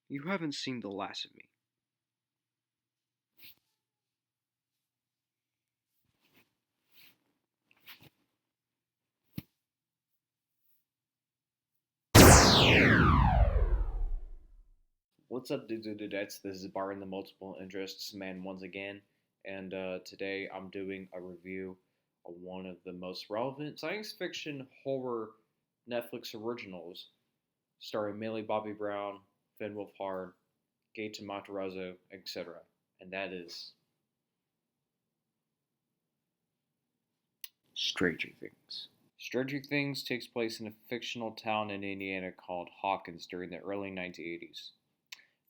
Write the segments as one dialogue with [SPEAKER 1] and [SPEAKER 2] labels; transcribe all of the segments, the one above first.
[SPEAKER 1] You haven't seen the last of me.
[SPEAKER 2] What's up, dudes? This is Byron, the Multiple Interests Man, once again, and today I'm doing a review of one of the most relevant science fiction horror Netflix originals, starring Millie Bobby Brown, Finn Wolfhard, Gaten Matarazzo, etc., and that is
[SPEAKER 1] Stranger Things.
[SPEAKER 2] Stranger Things takes place in a fictional town in Indiana called Hawkins during the early 1980s.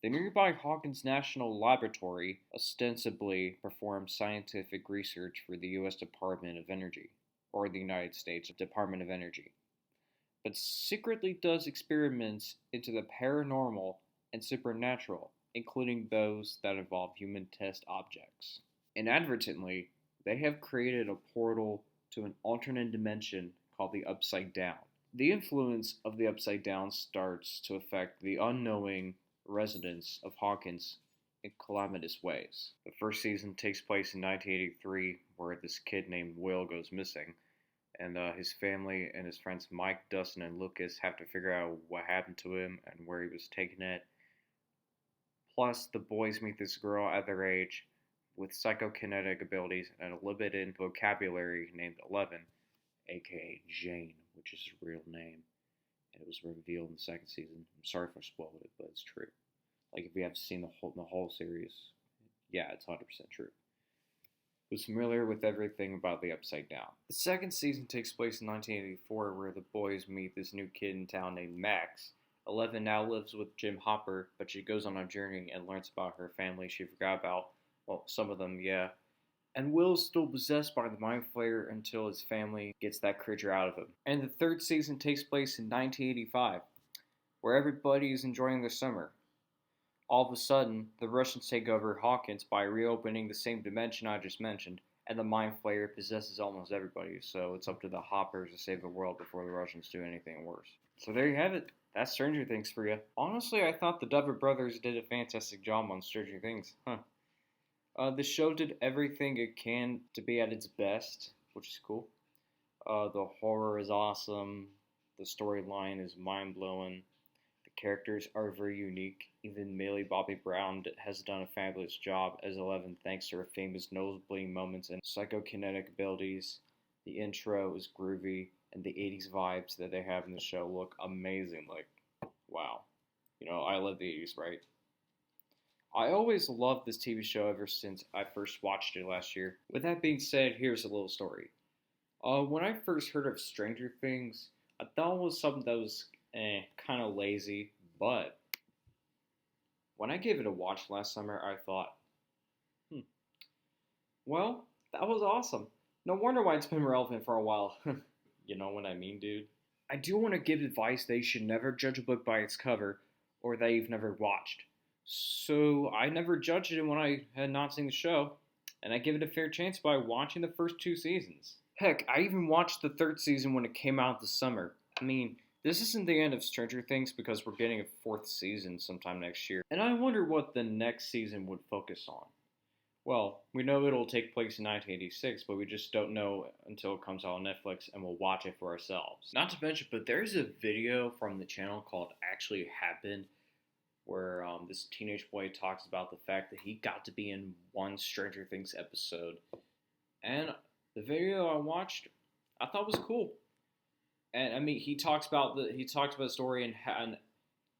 [SPEAKER 2] The nearby Hawkins National Laboratory ostensibly performs scientific research for the U.S. Department of Energy, or the United States Department of Energy, but secretly does experiments into the paranormal and supernatural, including those that involve human test objects. Inadvertently, they have created a portal to an alternate dimension called the Upside Down. The influence of the Upside Down starts to affect the unknowing residents of Hawkins in calamitous ways. The first season takes place in 1983, where this kid named Will goes missing, and his family and his friends Mike, Dustin, and Lucas have to figure out what happened to him and where he was taken at. Plus, the boys meet this girl at their age with psychokinetic abilities and a limited vocabulary named Eleven, aka Jane, which is her real name. And it was revealed in the second season. I'm sorry if I spoiled it, but it's true. Like, if you haven't seen the whole series, yeah, it's 100% true. Was familiar with everything about the Upside Down. The second season takes place in 1984, where the boys meet this new kid in town named Max. Eleven now lives with Jim Hopper, but she goes on a journey and learns about her family she forgot about. Well, some of them, yeah. And Will's still possessed by the Mind Flayer until his family gets that creature out of him. And the third season takes place in 1985, where everybody is enjoying their summer. All of a sudden, the Russians take over Hawkins by reopening the same dimension I just mentioned, and the Mind Flayer possesses almost everybody, so it's up to the Hoppers to save the world before the Russians do anything worse. So there you have it. That's Stranger Things for you. Honestly, I thought the Duffer Brothers did a fantastic job on Stranger Things. The show did everything it can to be at its best, which is cool. The horror is awesome. The storyline is mind-blowing. The characters are very unique. Even Millie Bobby Brown has done a fabulous job as Eleven thanks to her famous nose-bleeding moments and psychokinetic abilities. The intro is groovy, and the 80s vibes that they have in the show look amazing. Like, wow. I love the 80s, right? I always loved this TV show ever since I first watched it last year. With that being said, here's a little story. When I first heard of Stranger Things, I thought it was something that was kind of lazy, but when I gave it a watch last summer, I thought, hmm, well, that was awesome. No wonder why it's been relevant for a while. You know what I mean, dude? I do want to give advice that you should never judge a book by its cover, or that you've never watched. So I never judged it when I had not seen the show, and I give it a fair chance by watching the first two seasons. Heck, I even watched the third season when it came out this summer. I mean, this isn't the end of Stranger Things because we're getting a fourth season sometime next year, and I wonder what the next season would focus on. Well, we know it'll take place in 1986, but we just don't know until it comes out on Netflix and we'll watch it for ourselves. Not to mention, but there's a video from the channel called Actually Happened where this teenage boy talks about the fact that he got to be in one Stranger Things episode. And the video I watched, I thought was cool. And I mean, he talks about the story and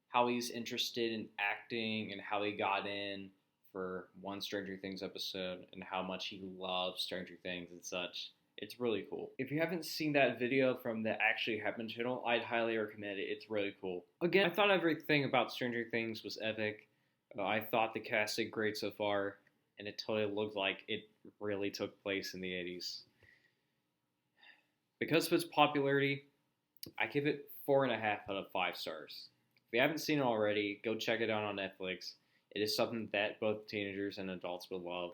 [SPEAKER 2] how he's interested in acting and how he got in for one Stranger Things episode and how much he loves Stranger Things and such. It's really cool. If you haven't seen that video from the Actually Happened channel, I'd highly recommend it. It's really cool. Again, I thought everything about Stranger Things was epic. I thought the cast did great so far, and it totally looked like it really took place in the 80s. Because of its popularity, I give it 4.5 out of 5 stars. If you haven't seen it already, go check it out on Netflix. It is something that both teenagers and adults will love,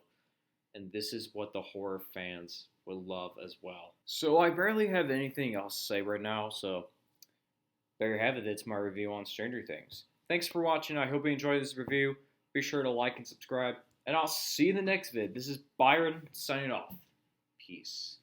[SPEAKER 2] and this is what the horror fans will love as well. So I barely have anything else to say right now, so there you have it. It's my review on Stranger Things. Thanks for watching. I hope you enjoyed this review. Be sure to like and subscribe. And I'll see you in the next vid. This is Byron signing off. Peace.